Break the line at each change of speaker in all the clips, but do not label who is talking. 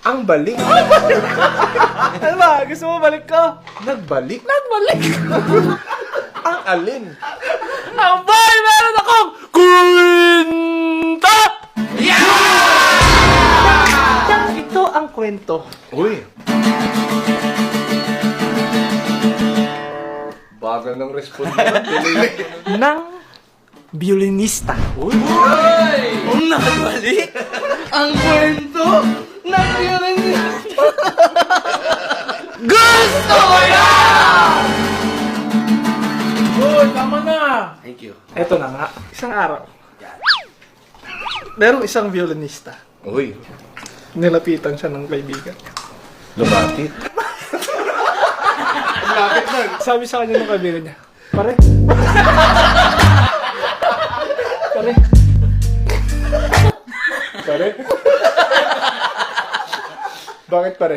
Ang balik.
Ano ba? Gusto mo balik ko?
Nagbalik?
Nagbalik!
Ang alin?
Ang boy! Meron akong kwento! Ito ang kwento
Uy. Bagal ng response mo. Pinili.
ng violinista.
Uy.
Ang nagbalik ang kwento ng violinista. Gusto ko yan! Uy, tama na!
Thank you.
Ito na nga, isang araw. Merong isang violinista.
Uy.
Nilapitan siya ng kaibigan.
Lumapit. Lumapit nun.
Sabi sa kanya ng kaibigan niya, pare. Pare.
Pare? Bakit pare?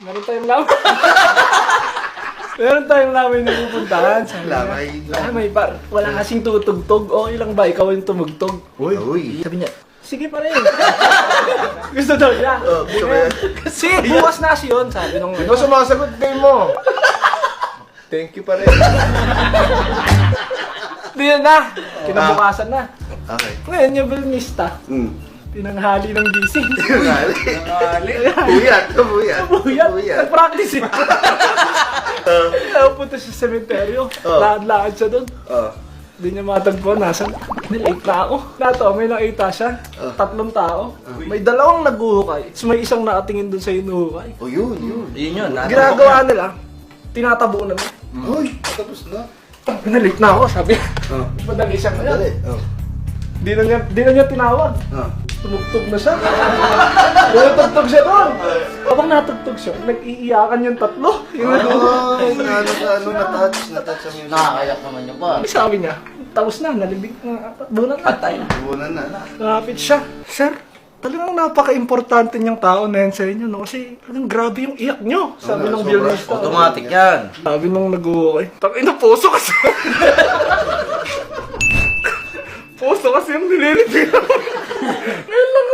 Meron tayong lamay. Meron tayong lamay na pupuntahan. Sabi niya,
Lamay.
Lamay, par. Wala kasing tutugtog. Okay lang ba? Ikaw yung tumugtog.
Uy.
Uy.
Sabi niya, sige pa rin. Gusto daw niya.
Gusto ko yan.
Kasi bukas na kasi yun, sabi nung
Di ba sumasagot din mo? Thank you pare.
Di na. Kinabukasan na.
Okay.
Ngayon yung violinista, pinanghali ng gising.
Buyat. Buyat.
Buyat. Nag-practice eh. Kaya punta sa sementeryo. Lakad-lakad siya doon. Hindi niya matagpo. Nasaan? Nilate na ako. Nato, may nakita siya. 3 tao. May 2 naghuhukay. Tapos may isang nakatingin doon sa inuhukay.
Oh, yun.
Yun yun.
Ginagawa nila, tinatabunan na.
Uy, tapos na.
Nalate na ako, sabi. Madali siya kaya.
Dali.
Di na niya tinawag. Tumugtog na siya. Natugtog siya doon. Habang natugtog siya, nag-iiyakan yung 3. Yung
Natouch ang music.
Nakakayak naman yun pa.
sabi niya, tapos na, nalibig na, bulan na.
Patay.
Bunan na.
Nakapit siya. Sir, talagang napaka-importante niyang tao na yan sa inyo, no? Kasi talagang grabe yung iyak niyo. Sabi ng
sobra.
violinista.
Automatic yan.
Sabi nung nag-uukay. Tangina, puso kasi. Puso kasi yung nililipin. Ngayon lang